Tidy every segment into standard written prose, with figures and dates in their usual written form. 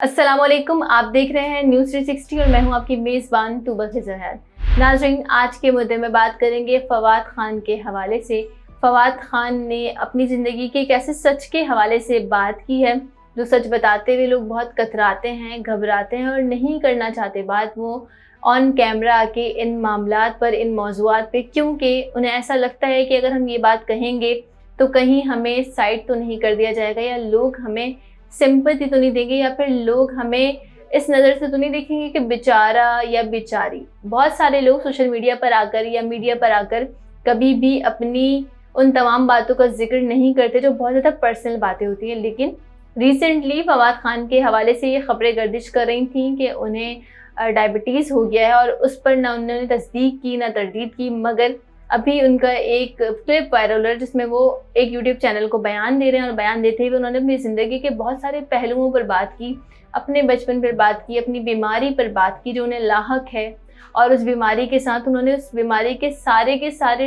अस्सलामुअलैकुम, आप देख रहे हैं न्यूज़ 360 और मैं हूं आपकी मेज़बान तूबा खिज़र। नाज़रीन, आज के मुद्दे में बात करेंगे फवाद खान के हवाले से। फवाद खान ने अपनी ज़िंदगी के एक ऐसे सच के हवाले से बात की है जो सच बताते हुए लोग बहुत कतराते हैं, घबराते हैं और नहीं करना चाहते बात वो ऑन कैमरा आके इन मामलात पर, इन मौज़ूआत पे, क्योंकि उन्हें ऐसा लगता है कि अगर हम ये बात कहेंगे तो कहीं हमें साइड तो नहीं कर दिया जाएगा या लोग हमें सिंपैथी तो नहीं देंगे या फिर लोग हमें इस नज़र से तो नहीं देखेंगे कि बेचारा या बेचारी। बहुत सारे लोग सोशल मीडिया पर आकर या मीडिया पर आकर कभी भी अपनी उन तमाम बातों का जिक्र नहीं करते जो बहुत ज़्यादा पर्सनल बातें होती हैं। लेकिन रिसेंटली फवाद खान के हवाले से ये खबरें गर्दिश कर रही थी कि उन्हें डायबिटीज़ हो गया है और उस पर ना उन्होंने तस्दीक की ना तरदीद की, मगर अभी उनका एक क्लिप वायरल हो रहा है जिसमें वो एक यूट्यूब चैनल को बयान दे रहे हैं और बयान देते हुए उन्होंने अपनी ज़िंदगी के बहुत सारे पहलुओं पर बात की, अपने बचपन पर बात की, अपनी बीमारी पर बात की जो उन्हें लाहक है, और उस बीमारी के साथ उन्होंने उस बीमारी के सारे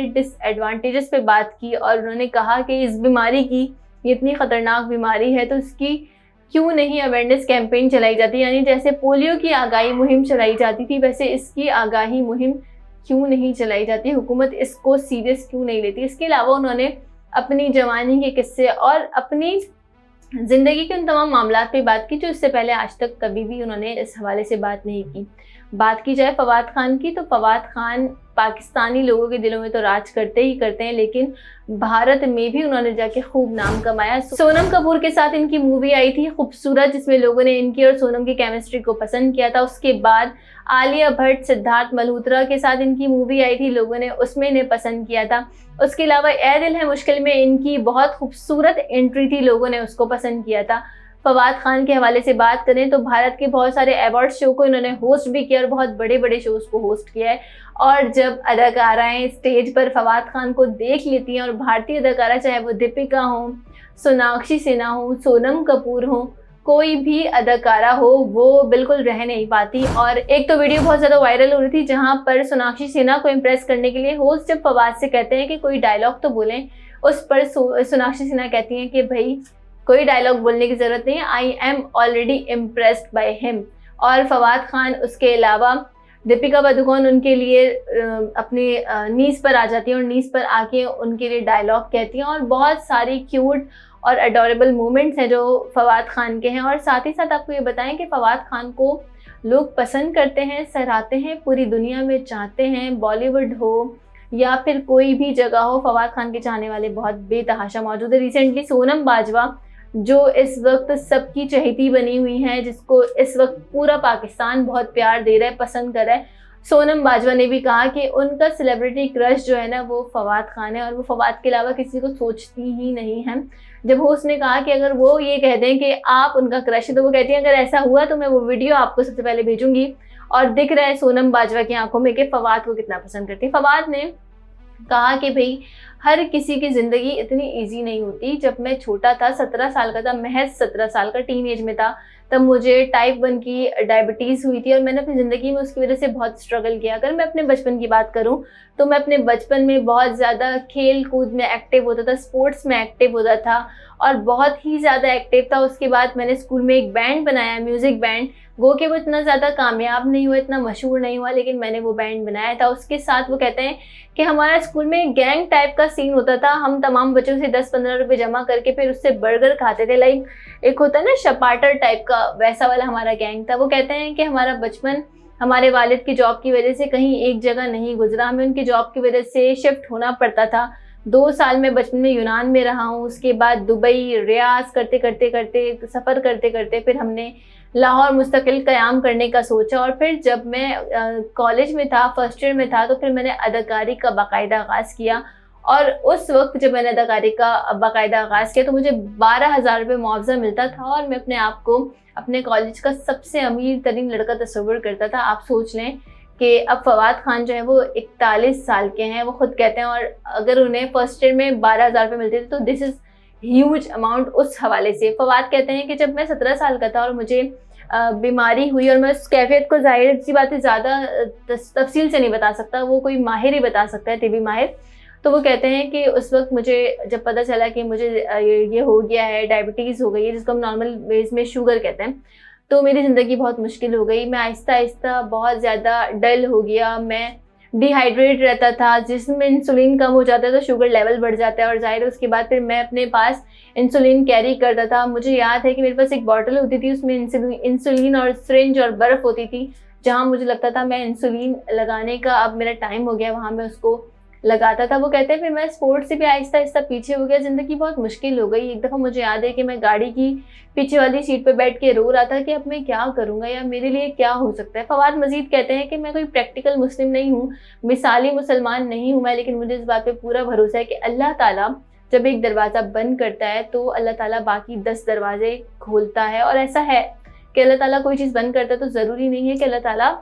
डिसएडवांटेजेस पे बात की और उन्होंने कहा कि इस बीमारी की, ये इतनी ख़तरनाक बीमारी है तो इसकी क्यों नहीं अवेयरनेस कैंपेन चलाई जाती, यानी जैसे पोलियो की आगाही मुहिम चलाई जाती थी वैसे इसकी आगाही मुहिम क्यों नहीं चलाई जाती, हुकूमत इसको सीरियस क्यों नहीं लेती। इसके अलावा उन्होंने अपनी जवानी के किस्से और अपनी ज़िंदगी के उन तमाम मामलात पे बात की जो इससे पहले आज तक कभी भी उन्होंने इस हवाले से बात नहीं की। बात की जाए फवाद खान की तो फवाद खान पाकिस्तानी लोगों के दिलों में तो राज करते ही करते हैं, लेकिन भारत में भी उन्होंने जाके खूब नाम कमाया। सोनम कपूर के साथ इनकी मूवी आई थी खूबसूरत, जिसमें लोगों ने इनकी और सोनम की केमिस्ट्री को पसंद किया था। उसके बाद आलिया भट्ट, सिद्धार्थ मल्होत्रा के साथ इनकी मूवी आई थी, लोगों ने उसमें इन्हें पसंद किया था। उसके अलावा ए दिल है मुश्किल में इनकी बहुत खूबसूरत एंट्री थी, लोगों ने उसको पसंद किया था। फवाद खान के हवाले से बात करें तो भारत के बहुत सारे अवार्ड शो को इन्होंने होस्ट भी किया और बहुत बड़े बड़े शोज़ को होस्ट किया है। और जब अदाकाराएँ स्टेज पर फवाद खान को देख लेती हैं और भारतीय अदाकारा, चाहे वो दीपिका हो, सोनाक्षी सिन्हा हो, सोनम कपूर हो, कोई भी अदाकारा हो, वो बिल्कुल रह नहीं पाती। और एक तो वीडियो बहुत ज़्यादा वायरल हो रही थी जहाँ पर सोनाक्षी सिन्हा को इम्प्रेस करने के लिए होस्ट जब फवाद से कहते हैं कि कोई डायलॉग तो बोलें, उस पर सोनाक्षी सिन्हा कहती हैं कि भाई कोई डायलॉग बोलने की ज़रूरत नहीं है, I am already impressed by him. और फवाद खान उसके अलावा दीपिका पादुकोण उनके लिए अपनी नीज़ पर आ जाती हैं और नीज़ पर आके उनके लिए डायलॉग कहती हैं और बहुत सारी क्यूट और अडोरेबल मोमेंट्स हैं जो फवाद खान के हैं। और साथ ही साथ आपको ये बताएं कि फवाद खान को लोग पसंद करते हैं, सराहते हैं, पूरी दुनिया में चाहते हैं, बॉलीवुड हो या फिर कोई भी जगह हो, फवाद खान के चाहने वाले बहुत बेतहाशा मौजूद है। रिसेंटली सोनम बाजवा जो इस वक्त सबकी चहेती बनी हुई हैं, जिसको इस वक्त पूरा पाकिस्तान बहुत प्यार दे रहा है, पसंद कर रहा है, सोनम बाजवा ने भी कहा कि उनका सेलिब्रिटी क्रश जो है ना वो फवाद खान है और वो फवाद के अलावा किसी को सोचती ही नहीं है। जब होस्ट ने कहा कि अगर वो ये कह दें कि आप उनका क्रश है तो वो कहती हैं अगर ऐसा हुआ तो मैं वो वीडियो आपको सबसे पहले भेजूंगी। और दिख रहा है सोनम बाजवा की आंखों में कि फवाद को कितना पसंद करती है। फवाद ने कहा कि भाई हर किसी की ज़िंदगी इतनी इजी नहीं होती। जब मैं छोटा था, 17 साल का था, महज 17 साल का, टीन एज में था, तब मुझे टाइप 1 की डायबिटीज़ हुई थी और मैंने अपनी ज़िंदगी में उसकी वजह से बहुत स्ट्रगल किया। अगर मैं अपने बचपन की बात करूं तो मैं अपने बचपन में बहुत ज़्यादा खेल कूद में एक्टिव होता था, स्पोर्ट्स में एक्टिव होता था और बहुत ही ज़्यादा एक्टिव था। उसके बाद मैंने स्कूल में एक बैंड बनाया, म्यूज़िक बैंड, वो कि वो इतना ज़्यादा कामयाब नहीं हुआ, इतना मशहूर नहीं हुआ, लेकिन मैंने वो बैंड बनाया था। उसके साथ वो कहते हैं कि हमारा स्कूल में गैंग टाइप का सीन होता था। हम तमाम बच्चों से 10-15 रुपए जमा करके फिर उससे बर्गर खाते थे, लाइक एक होता है ना शपाटर टाइप का, वैसा वाला हमारा गैंग था। वो कहते हैं कि हमारा बचपन हमारे वालिद की जॉब की वजह से कहीं एक जगह नहीं गुजरा, हमें उनकी जॉब की वजह से शिफ्ट होना पड़ता था। 2 साल में बचपन में यूनान में रहा हूँ, उसके बाद दुबई, रियाज करते करते करते सफ़र करते करते फिर हमने लाहौर मुस्तकिल क़याम करने का सोचा। और फिर जब मैं कॉलेज में था, फर्स्ट ईयर में था, तो फिर मैंने अदाकारी का बाकायदा आगाज़ किया। और उस वक्त जब मैंने अदाकारी का बाकायदा आगाज़ किया तो मुझे 12,000 रुपये मुआवजा मिलता था और मैं अपने आप को अपने कॉलेज का सबसे अमीर तरीन लड़का तस्वुर करता था। आप सोच लें कि अब फवाद खान जो है वो 41 साल के हैं, वो खुद कहते हैं, और अगर उन्हें फर्स्ट ईयर में 12,000 रुपये मिलते थे तो दिस इज़ ह्यूज अमाउंट। उस हवाले से फवाद कहते हैं कि जब मैं 17 साल का था और मुझे बीमारी हुई, और मैं उस कैफियत को जाहिर सी बात है ज़्यादा तफसील से नहीं बता सकता, वो कोई माहिर ही बता सकता है, टीबी माहिर। तो वो कहते हैं कि उस वक्त मुझे जब पता चला कि मुझे ये हो गया है, डायबिटीज़ हो गई है, जिसको हम नॉर्मल वेज में शुगर कहते हैं, तो मेरी ज़िंदगी बहुत मुश्किल हो गई। मैं आहिस्ता आहिस्ता बहुत ज़्यादा डल हो गया, मैं डिहाइड्रेट रहता था, जिसमें इंसुलिन कम हो जाता है तो शुगर लेवल बढ़ जाता है और ज़ाहिर है उसके बाद फिर मैं अपने पास इंसुलिन कैरी करता था। मुझे याद है कि मेरे पास एक बॉटल होती थी, उसमें इंसुलिन और सिरिंज और बर्फ़ होती थी, जहाँ मुझे लगता था मैं इंसुलिन लगाने का अब मेरा टाइम हो गया, वहाँ मैं उसको लगाता था। वो कहते हैं फिर मैं स्पोर्ट्स से भी आहिस्ता आहिस्ता पीछे हो गया, ज़िंदगी बहुत मुश्किल हो गई। एक दफ़ा मुझे याद है कि मैं गाड़ी की पीछे वाली सीट पे बैठ के रो रहा था कि अब मैं क्या करूँगा या मेरे लिए क्या हो सकता है। फवाद मजीद कहते हैं कि मैं कोई प्रैक्टिकल मुस्लिम नहीं हूँ, मिसाली मुसलमान नहीं हूँ मैं, लेकिन मुझे इस बात पे पूरा भरोसा है कि अल्लाह ताला जब एक दरवाज़ा बंद करता है तो अल्लाह ताला बाकी 10 दरवाजे खोलता है। और ऐसा है कि अल्लाह ताला कोई चीज़ बंद करता है तो ज़रूरी नहीं है कि अल्लाह ताला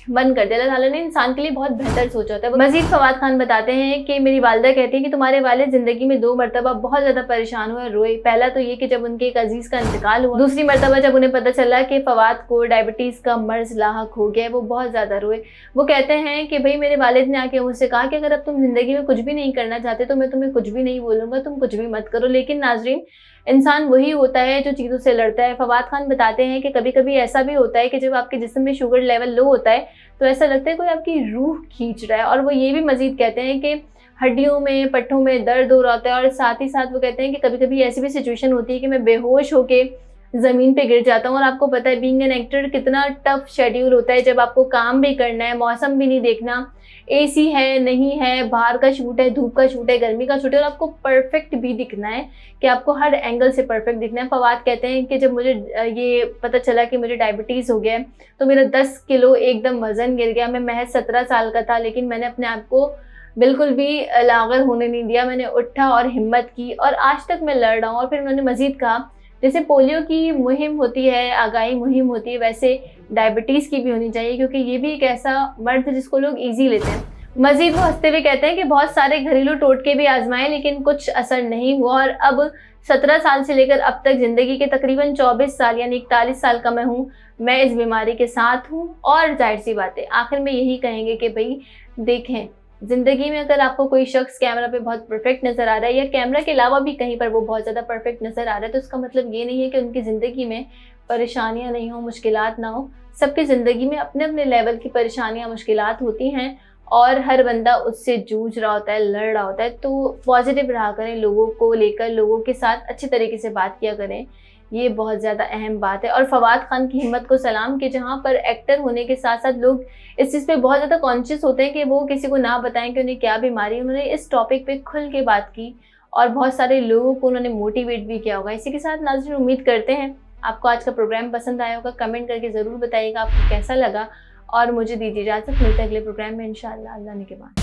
बंद कर दिया। अल्लाह ताला ने इंसान के लिए बहुत बेहतर सोचा होता है। मजीद फवाद खान बताते हैं कि मेरी वालिदा कहती है कि तुम्हारे वालिद ज़िंदगी में 2 मरतबा बहुत ज़्यादा परेशान हुए, रोए। पहला तो ये कि जब उनके एक अजीज़ का इंतकाल हुआ, दूसरी मरतबा जब उन्हें पता चला कि फवाद को डायबिटीज़ का मर्ज़ लाहक हो गया, वो बहुत ज़्यादा रोए। वो कहते हैं कि भाई मेरे वालिद ने आके मुझसे कहा कि अगर अब तुम ज़िंदगी में कुछ भी नहीं करना चाहते तो मैं तुम्हें कुछ भी नहीं बोलूँगा, तुम कुछ भी मत करो। लेकिन नाज़रीन, इंसान वही होता है जो चीज़ों से लड़ता है। फवाद खान बताते हैं कि कभी कभी ऐसा भी होता है कि जब आपके जिस्म में शुगर लेवल लो होता है तो ऐसा लगता है कोई आपकी रूह खींच रहा है। और वो ये भी मजीद कहते हैं कि हड्डियों में, पट्टों में दर्द हो रहा होता है। और साथ ही साथ वो कहते हैं कि कभी कभी ऐसी भी सिचुएशन होती है कि मैं बेहोश होके ज़मीन पे गिर जाता हूँ। और आपको पता है बीइंग एन एक्टर कितना टफ शेड्यूल होता है, जब आपको काम भी करना है, मौसम भी नहीं देखना, एसी है नहीं है, बाहर का शूट है, धूप का शूट है, गर्मी का शूट है, और आपको परफेक्ट भी दिखना है कि आपको हर एंगल से परफेक्ट दिखना है। फवाद कहते हैं कि जब मुझे ये पता चला कि मुझे डायबिटीज़ हो गया है तो मेरा 10 किलो एकदम वज़न गिर गया। मैं महज 17 साल का था, लेकिन मैंने अपने आप को बिल्कुल भी लागर होने नहीं दिया। मैंने उठा और हिम्मत की और आज तक मैं लड़ रहा हूँ। और फिर उन्होंने मज़ीद कहा जैसे पोलियो की मुहिम होती है, आगाही मुहिम होती है, वैसे डायबिटीज़ की भी होनी चाहिए, क्योंकि ये भी एक ऐसा मर्ज़ है जिसको लोग ईजी लेते हैं। मज़ीद वो हंसते हुए कहते हैं कि बहुत सारे घरेलू टोटके भी आजमाए लेकिन कुछ असर नहीं हुआ, और अब 17 साल से लेकर अब तक ज़िंदगी के तकरीबन 24 साल यानी 41 साल का मैं हूँ, मैं इस बीमारी के साथ हूँ। और जाहिर सी बात है आखिर में यही कहेंगे कि भाई देखें, ज़िंदगी में अगर आपको कोई शख्स कैमरा पे बहुत परफेक्ट नज़र आ रहा है या कैमरा के अलावा भी कहीं पर वो बहुत ज़्यादा परफेक्ट नज़र आ रहा है, तो उसका मतलब ये नहीं है कि उनकी ज़िंदगी में परेशानियाँ नहीं हो, मुश्किलात ना हो। सबकी ज़िंदगी में अपने अपने लेवल की परेशानियाँ, मुश्किलात होती हैं और हर बंदा उससे जूझ रहा होता है, लड़ रहा होता है। तो पॉजिटिव रहा करें, लोगों को लेकर, लोगों के साथ अच्छी तरीके से बात किया करें, ये बहुत ज़्यादा अहम बात है। और फवाद खान की हिम्मत को सलाम कि जहाँ पर एक्टर होने के साथ साथ लोग इस चीज़ पे बहुत ज़्यादा कॉन्शियस होते हैं कि वो किसी को ना बताएं कि उन्हें क्या बीमारी है। उन्होंने इस टॉपिक पे खुल के बात की और बहुत सारे लोगों को उन्होंने मोटिवेट भी किया होगा। इसी के साथ नाज़रीन, उम्मीद करते हैं आपको आज का प्रोग्राम पसंद आया होगा। कमेंट करके ज़रूर बताइएगा आपको कैसा लगा और मुझे दीजिए इजाज़त। मिलते हैं अगले प्रोग्राम में इंशाअल्लाह, अल्लाह ने के बाद।